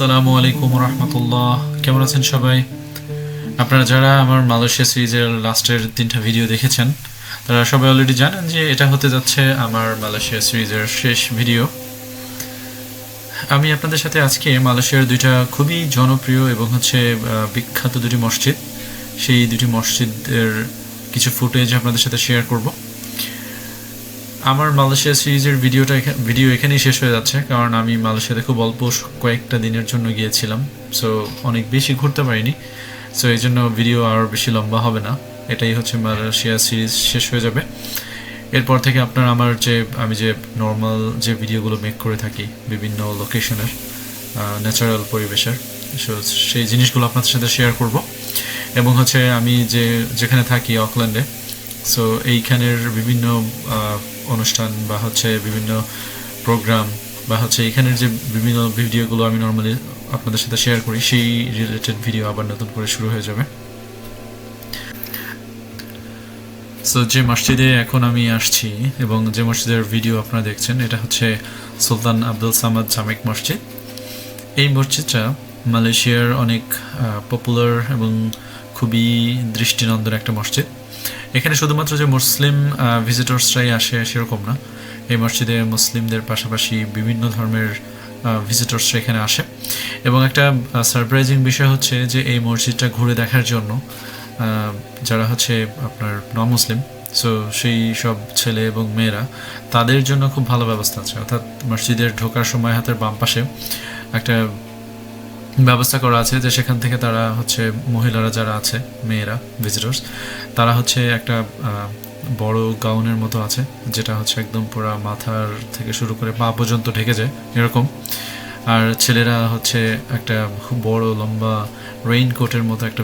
আসসালামু আলাইকুম রহমতুল্লাহ। কেমন আছেন সবাই? আপনারা যারা আমার মালয়েশিয়া সিরিজের লাস্টের 3টা ভিডিও দেখেছেন তারা সবাই অলরেডি জানেন যে এটা হতে যাচ্ছে আমার মালয়েশিয়া সিরিজের শেষ ভিডিও। আমি আপনাদের সাথে আজকে মালয়েশিয়ার দুইটা খুবই জনপ্রিয় এবং বিখ্যাত দুটি মসজিদ, সেই দুটি মসজিদের কিছু ফুটেজ আপনাদের সাথে শেয়ার করব। আমার মালয়েশিয়া সিরিজের ভিডিও এখানেই শেষ হয়ে যাচ্ছে, কারণ আমি মালয়েশিয়াতে খুব অল্প কয়েকটা দিনের জন্য গিয়েছিলাম, সো অনেক বেশি ঘুরতে পারিনি। সো এই জন্য ভিডিও আর বেশি লম্বা হবে না, এটাই হচ্ছে মালয়েশিয়া সিরিজ শেষ হয়ে যাবে। এরপর থেকে আপনার আমি যে নর্মাল যে ভিডিওগুলো মেক করে থাকি বিভিন্ন লোকেশনের ন্যাচারাল পরিবেশের, সো সেই জিনিসগুলো আপনাদের সাথে শেয়ার করব। এবং আমি যেখানে থাকি অকল্যান্ডে, সো এইখানের বিভিন্ন অনুষ্ঠান বা বিভিন্ন প্রোগ্রাম বা এইখানের যে বিভিন্ন ভিডিওগুলো আমি নর্মালি আপনাদের সাথে শেয়ার করি, সেই রিলেটেড ভিডিও আবার নতুন করে শুরু হয়ে যাবে। সো যে মসজিদে এখন আমি আসছি এবং যে মসজিদের ভিডিও আপনারা দেখছেন, এটা হচ্ছে সুলতান আব্দুল সামাদ জামেক মসজিদ। এই মসজিদটা মালয়েশিয়ার অনেক পপুলার এবং খুবই দৃষ্টিনন্দন একটা মসজিদ। এখানে শুধুমাত্র যে মুসলিম ভিজিটর্সরাই আসে সেরকম না, এই মসজিদে মুসলিমদের পাশাপাশি বিভিন্ন ধর্মের ভিজিটর্সরা এখানে আসে। এবং একটা সারপ্রাইজিং বিষয় হচ্ছে যে এই মসজিদটা ঘুরে দেখার জন্য যারা আপনার নন মুসলিম, সো সেই সব ছেলে এবং মেয়েরা, তাদের জন্য খুব ভালো ব্যবস্থা আছে। অর্থাৎ মসজিদের ঢোকার সময় হাতের বাম পাশে একটা ব্যবস্থা করা আছে যে সেখান থেকে তারা মহিলারা যারা আছে, মেয়েরা ভিজিটর্স, তারা একটা বড় গাউনের মতো আছে, যেটা একদম পুরো মাথার থেকে শুরু করে পা পর্যন্ত ঢেকে যায় এরকম। আর ছেলেরা একটা খুব বড় লম্বা রেইনকোটের মতো একটা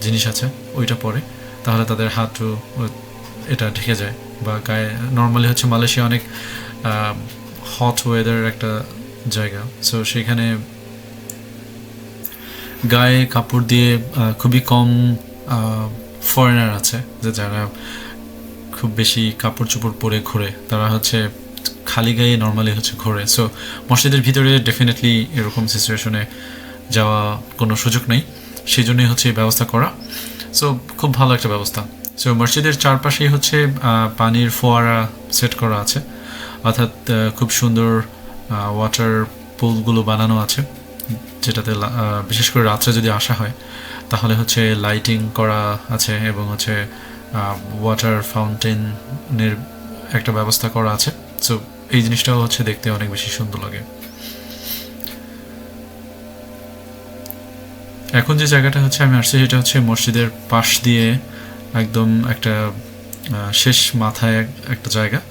জিনিস আছে, ওইটা পরে, তাহলে তাদের হাঁটু এটা ঢেকে যায়। বা গায়ে নর্মালি মালয়েশিয়া অনেক হট ওয়েদারের একটা জায়গা, সো সেখানে গায়ে কাপড় দিয়ে খুবই কম ফরেনার আছে যে যারা খুব বেশি কাপড় চোপড় পরে ঘোরে, তারা খালি গায়ে নর্মালি ঘোরে। সো মসজিদের ভিতরে ডেফিনেটলি এরকম সিচুয়েশনে যাওয়া কোনো সুযোগ নেই, সেই জন্যই এই ব্যবস্থা করা। সো খুব ভালো একটা ব্যবস্থা। সো মসজিদের চারপাশেই পানির ফোয়ারা সেট করা আছে, অর্থাৎ খুব সুন্দর ওয়াটার পুলগুলো বানানো আছে, যেটাতে বিশেষ করে রাত্রে যদি আসা হয় তাহলে লাইটিং করা আছে এবং ওয়াটার ফাউন্টেনের একটা ব্যবস্থা করা আছে। সো এই জিনিসটাও দেখতে অনেক বেশি সুন্দর লাগে। এখন যে জায়গাটা আমি আসছি সেটা মসজিদের পাশ দিয়ে একদম একটা শেষ মাথায় একটা জায়গা।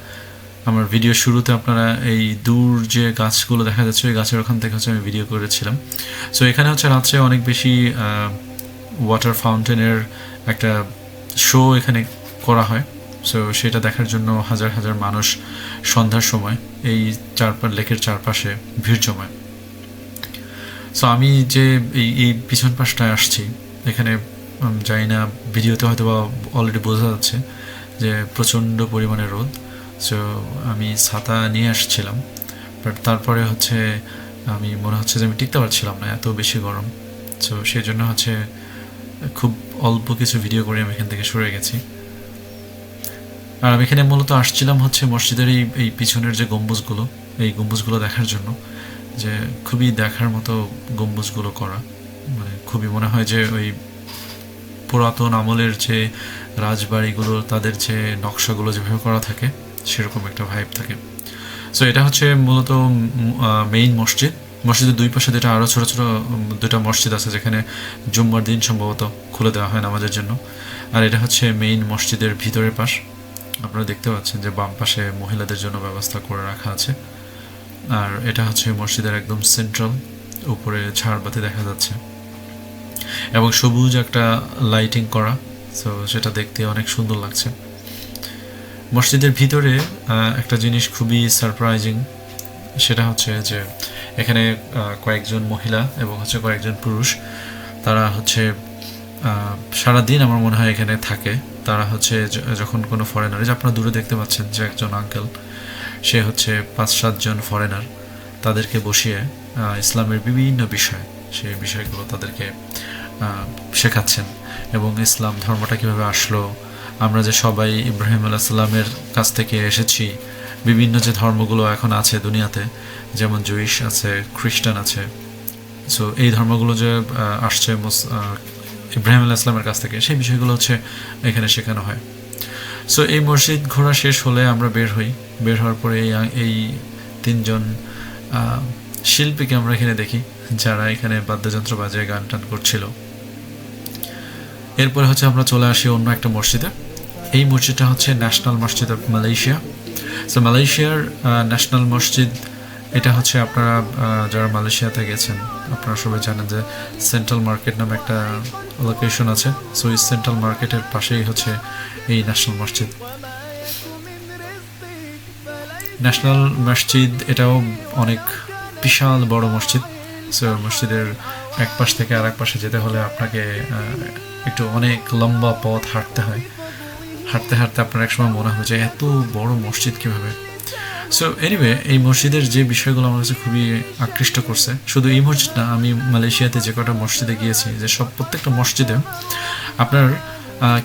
আমার ভিডিও শুরুতে আপনারা এই দূর যে গাছগুলো দেখা যাচ্ছে, ওই গাছের ওখান থেকে আমি ভিডিও করেছিলাম। সো এখানে রাত্রে অনেক বেশি ওয়াটার ফাউন্টেনের একটা শো এখানে করা হয়। সো সেটা দেখার জন্য হাজার হাজার মানুষ সন্ধ্যার সময় এই লেকের চারপাশে ভিড় জমায়। সো আমি যে এই পিছন পাশটায় আসছি, এখানে জানি না ভিডিওতে হয়তো বা অলরেডি বোঝা যাচ্ছে যে প্রচণ্ড পরিমাণে রোদ। সো আমি ছাতা নিয়ে আসছিলাম, বাট তারপরে আমি মনে হচ্ছে যে আমি টিকতে পারছিলাম না, এত বেশি গরম। সো সেই জন্য খুব অল্প কিছু ভিডিও করে আমি এখান থেকে সরে গেছি। আর আমি এখানে মূলত আসছিলাম মসজিদের এই পিছনের যে গম্বুজগুলো, এই গম্বুজগুলো দেখার জন্য, যে খুবই দেখার মতো গম্বুজগুলো করা, মানে খুবই মনে হয় যে ওই পুরাতন আমলের যে রাজবাড়িগুলো, তাদের যে নকশাগুলো যেভাবে করা থাকে সেরকম একটা ভাইব থাকে। সো এটা মূলত মেইন মসজিদ। মসজিদের দুই পাশে আরও ছোটো ছোটো দুটা মসজিদ আছে, যেখানে জুম্মার দিন সম্ভবত খুলে দেওয়া হয় নামাজের জন্য। আর এটা মেইন মসজিদের ভিতরের পাশ। আপনারা দেখতে পাচ্ছেন যে বাম পাশে মহিলাদের জন্য ব্যবস্থা করে রাখা আছে। আর এটা মসজিদের একদম সেন্ট্রাল, উপরে ঝাড়বাতি দেখা যাচ্ছে এবং সবুজ একটা লাইটিং করা, সো সেটা দেখতে অনেক সুন্দর লাগছে। মসজিদের ভিতরে একটা জিনিস খুবই সারপ্রাইজিং, সেটা যে এখানে কয়েকজন মহিলা এবং কয়েকজন পুরুষ, তারা সারাদিন আমার মনে হয় এখানে থাকে। তারা যখন কোনো ফরেনার, যে আপনারা দূরে দেখতে পাচ্ছেন যে একজন আঙ্কেল, সে 5-7 জন ফরেনার, তাদেরকে বসিয়ে ইসলামের বিভিন্ন বিষয়, সেই বিষয়গুলো তাদেরকে শেখাচ্ছেন। এবং ইসলাম ধর্মটা কীভাবে আসলো, আমরা যে সবাই ইব্রাহিম আলাইহিস সালামের কাছ থেকে এসেছি, বিভিন্ন যে ধর্মগুলো এখন আছে দুনিয়াতে, যেমন জুইশ আছে, খ্রিস্টান আছে, সো এই ধর্মগুলো যে আসছে ইব্রাহিম আলাইহিস সালামের কাছ থেকে, সেই বিষয়গুলো হচ্ছে এখানে শেখানো হয়। সো এই মসজিদ ঘোরা শেষ হলে আমরা বের হই। বের হওয়ার পরে এই তিনজন শিল্পীকে আমরা এখানে দেখি, যারা এখানে বাদ্যযন্ত্র বাজিয়ে গান টান করছিল। এরপরে হচ্ছে আমরা চলে আসি অন্য একটা মসজিদে। এই মসজিদটা হচ্ছে ন্যাশনাল মসজিদ অফ মালয়েশিয়া। সো মালয়েশিয়ার ন্যাশনাল মসজিদ, এটা হচ্ছে আপনারা যারা মালয়েশিয়াতে গেছেন আপনারা সবাই জানেন যে সেন্ট্রাল মার্কেট নামে একটা লোকেশন আছে। সো এই সেন্ট্রাল মার্কেটের পাশেই হচ্ছে এই ন্যাশনাল মসজিদ। ন্যাশনাল মসজিদ এটাও অনেক বিশাল বড় মসজিদ। সো মসজিদের এক পাশ থেকে আর এক পাশে যেতে হলে আপনাকে একটু অনেক লম্বা পথ হাঁটতে হয়। হাঁটতে হাঁটতে আপনার একসময় মনে হয় যে এত বড় মসজিদ কীভাবে। সো এনিওয়ে, এই মসজিদের যে বিষয়গুলো আমার কাছে খুবই আকৃষ্ট করছে, শুধু এই মসজিদ না, আমি মালয়েশিয়াতে যে কটা মসজিদে গিয়েছি, যে প্রত্যেকটা মসজিদে আপনার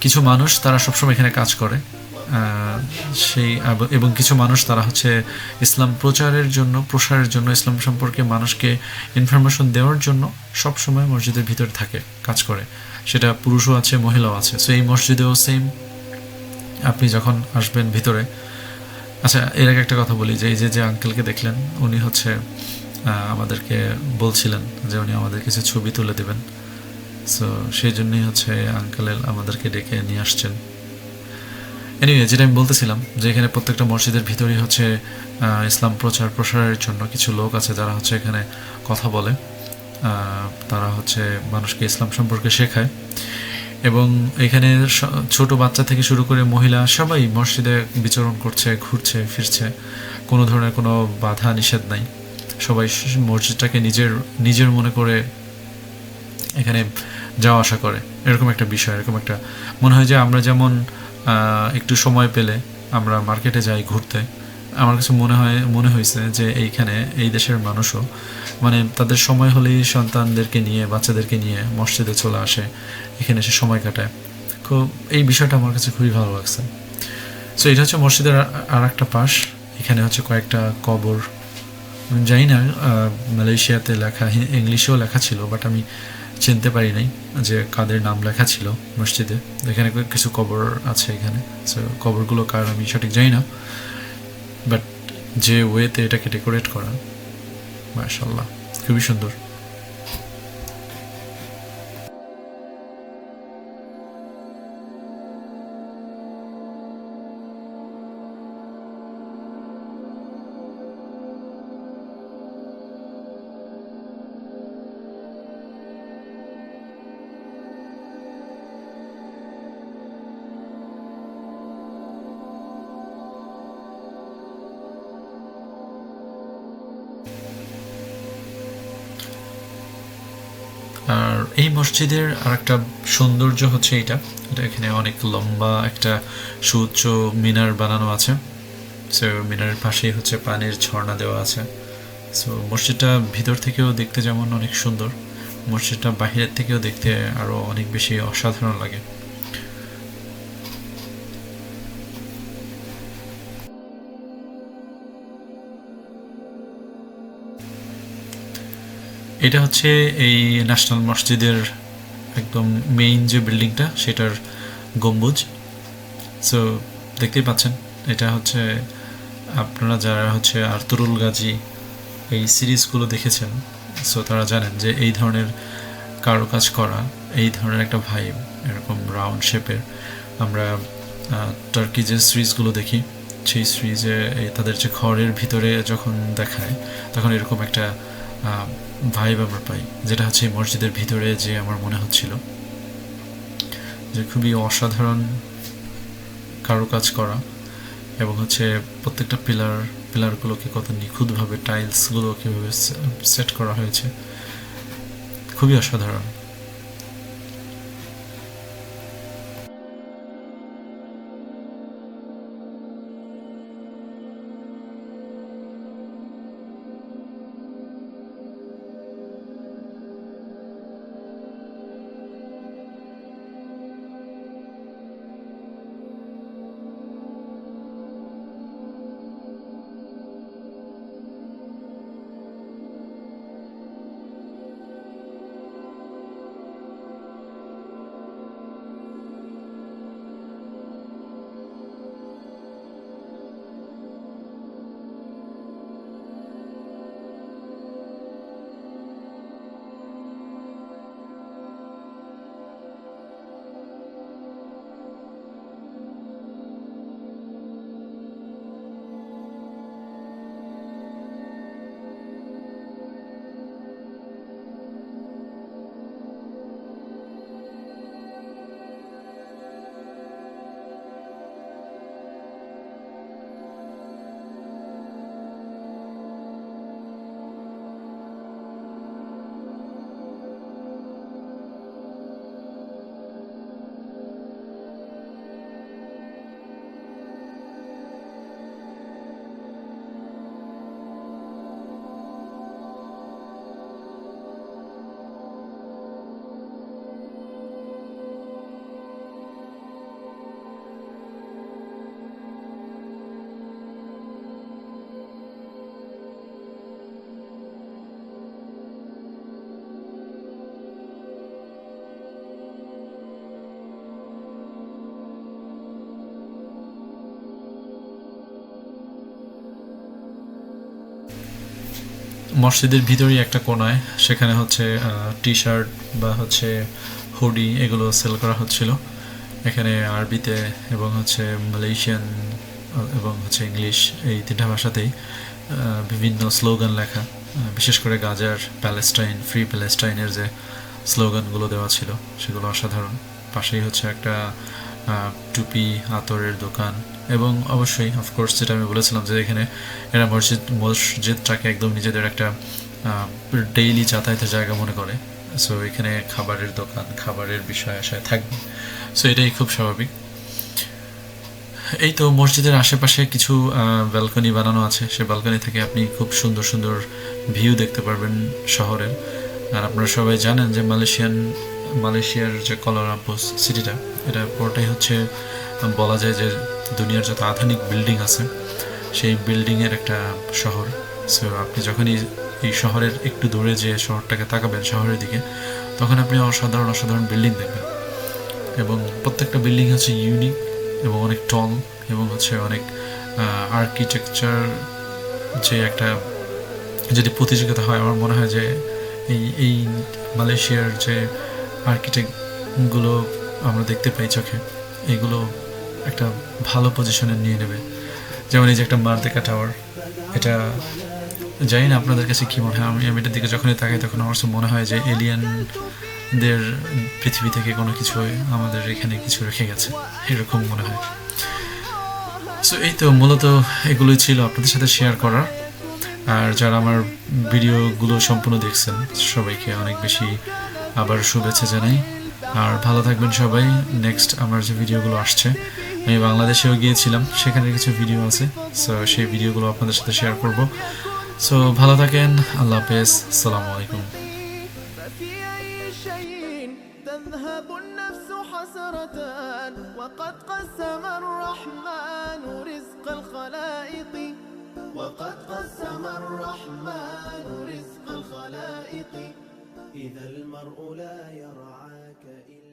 কিছু মানুষ তারা সবসময় এখানে কাজ করে, এবং কিছু মানুষ তারা হচ্ছে ইসলাম প্রসারের জন্য ইসলাম সম্পর্কে মানুষকে ইনফরমেশন দেওয়ার জন্য সবসময় মসজিদের ভিতরে থাকে, কাজ করে। সেটা পুরুষও আছে, মহিলাও আছে। সো এই মসজিদেও সেম, আপনি যখন আসবেন ভিতরে, আচ্ছা এর আগে একটা কথা বলি, যে এই যে আঙ্কেলকে দেখলেন, উনি হচ্ছে আমাদেরকে বলছিলেন যে উনি আমাদের কিছু ছবি তুলে দেবেন। সো সেই জন্যই হচ্ছে আঙ্কেল আমাদেরকে ডেকে নিয়ে আসছেন। এনিওয়ে, যেটা আমি বলতেছিলাম, যে এখানে প্রত্যেকটা মসজিদের ভিতরেই হচ্ছে ইসলাম প্রসারের জন্য কিছু লোক আছে যারা হচ্ছে এখানে কথা বলে, তারা হচ্ছে মানুষকে ইসলাম সম্পর্কে শেখায়। এবং এখানে ছোট বাচ্চা থেকে শুরু করে মহিলা সবাই মসজিদে বিচরণ করছে, ঘুরছে ফিরছে, কোনো ধরনের কোনো বাধা নিষেধ নাই। সবাই মসজিদটাকে নিজের মনে করে এখানে যাওয়া আসা করে। এরকম একটা বিষয়, এরকম একটা মনে হয় যে আমরা যেমন একটু সময় পেলে আমরা মার্কেটে যাই ঘুরতে, আমার কাছে মনে হয়েছে যে এইখানে এই দেশের মানুষও মানে তাদের সময় হলেই সন্তানদেরকে নিয়ে, বাচ্চাদেরকে নিয়ে মসজিদে চলে আসে, এখানে এসে সময় কাটায়। তো এই বিষয়টা আমার কাছে খুবই ভালো লাগছে। সো এটা হচ্ছে মসজিদের আর একটা পাশ। এখানে হচ্ছে কয়েকটা কবর, আমি জানি না মালয়েশিয়াতে লেখা, ইংলিশেও লেখা ছিল, বাট আমি চিনতে পারি নাই যে কাদের নাম লেখা ছিল মসজিদে। এখানে কিছু কবর আছে এখানে। সো কবরগুলো কার আমি সঠিক জানি না, বাট যে ওয়েতে এটাকে ডেকোরেট করা, মাশাআল্লাহ, খুবই সুন্দর। আর এই মসজিদের আর একটা সৌন্দর্য হচ্ছে এটা এখানে অনেক লম্বা একটা সুউচ্চ মিনার বানানো আছে। সো মিনারের পাশেই হচ্ছে পানির ঝর্ণা দেওয়া আছে। সো মসজিদটা ভিতর থেকেও দেখতে যেমন অনেক সুন্দর, মসজিদটা বাহিরের থেকেও দেখতে আরও অনেক বেশি অসাধারণ লাগে। এটা হচ্ছে এই ন্যাশনাল মসজিদের একদম মেইন যে বিল্ডিংটা, সেটার গম্বুজ। সো দেখতেই পাচ্ছেন, এটা হচ্ছে আপনারা যারা হচ্ছে আর্তুরুল গাজী এই সিরিজগুলো দেখেছেন, সো তারা জানেন যে এই ধরনের কারুকাজ করা, এই ধরনের একটা ভাইব, এরকম রাউন্ড শেপের আমরা টার্কি যে সিরিজগুলো দেখি, সেই সিরিজে তাদের যে ঘরের ভিতরে যখন দেখায় তখন এরকম একটা ভাইব আমরা পাই, যেটা হচ্ছে মসজিদের ভিতরে যে আমার মনে হচ্ছিল যে খুবই অসাধারণ কারুকাজ করা। এবং হচ্ছে প্রত্যেকটা পিলারগুলোকে কত নিখুঁতভাবে, টাইলসগুলো কীভাবে সেট করা হয়েছে, খুবই অসাধারণ। মসজিদের ভিতরেই একটা কোনায় সেখানে হচ্ছে টি শার্ট বা হচ্ছে হুডি এগুলো সেল করা হচ্ছিল। এখানে আরবিতে এবং হচ্ছে মালয়েশিয়ান এবং হচ্ছে ইংলিশ এই তিনটা ভাষাতেই বিভিন্ন স্লোগান লেখা, বিশেষ করে গাজার প্যালেস্টাইন ফ্রি প্যালেস্টাইনের যে স্লোগানগুলো দেওয়া ছিল সেগুলো অসাধারণ। পাশেই হচ্ছে একটা টুপি আতরের দোকান এবং অবশ্যই অফকোর্স যেটা আমি বলেছিলাম যে এখানে এরা মসজিদটাকে একদম নিজেদের একটা ডেইলি যাতায়াতের জায়গা মনে করে। সো এখানে খাবারের দোকান, খাবারের বিষয় আশায় থাকবে। সো এটাই খুব স্বাভাবিক। এই তো মসজিদের আশেপাশে কিছু ব্যালকনি বানানো আছে, সে ব্যালকনি থেকে আপনি খুব সুন্দর সুন্দর ভিউ দেখতে পারবেন শহরের। আর আপনারা সবাই জানেন যে মালয়েশিয়ার যে কুয়ালালামপুর সিটিটা, এটা পুরোটাই হচ্ছে বলা যায় যে দুনিয়ার যত আধুনিক বিল্ডিং আছে সেই বিল্ডিংয়ের একটা শহর। সো আপনি যখনই এই শহরের একটু দূরে যে শহরটাকে তাকাবেন শহরের দিকে, তখন আপনি অসাধারণ অসাধারণ বিল্ডিং দেখবেন এবং প্রত্যেকটা বিল্ডিং হচ্ছে ইউনিক এবং অনেক টল এবং হচ্ছে অনেক আর্কিটেকচার যে একটা যদি প্রতিযোগিতা হয়, আমার মনে হয় যে এই মালয়েশিয়ার যে আর্কিটেক্টগুলো আমরা দেখতে পাই চোখে, এগুলো একটা ভালো পজিশনে নিয়ে নেবে। যেমন এই যে একটা মার্দেকা টাওয়ার, এটা জানি না আপনাদের কাছে কী মনে হয়, আমি এটার দিকে যখনই তাকাই তখন আমার কাছে মনে হয় যে এলিয়ানদের পৃথিবী থেকে কোনো কিছু আমাদের এখানে কিছু রেখে গেছে, এরকম মনে হয়। সো এই তো মূলত এগুলোই ছিল আপনাদের সাথে শেয়ার করার। আর যারা আমার ভিডিওগুলো সম্পূর্ণ দেখছেন সবাইকে অনেক বেশি আবার শুভেচ্ছা জানাই। আর ভালো থাকবেন সবাই। নেক্সট আমার যে ভিডিওগুলো আসছে, আমি বাংলাদেশেও গিয়েছিলাম, সেখানে কিছু ভিডিও আছে, সো সেই ভিডিওগুলো আপনাদের সাথে শেয়ার করব। সো ভালো থাকেন, আল্লাহ হাফেজ, আসসালামু আলাইকুম। تذهب النفس حسرة وقد قسم الرحمن رزق الخلائق وقد قسم الرحمن رزق الخلائق إذا المرء لا يرعاك إلا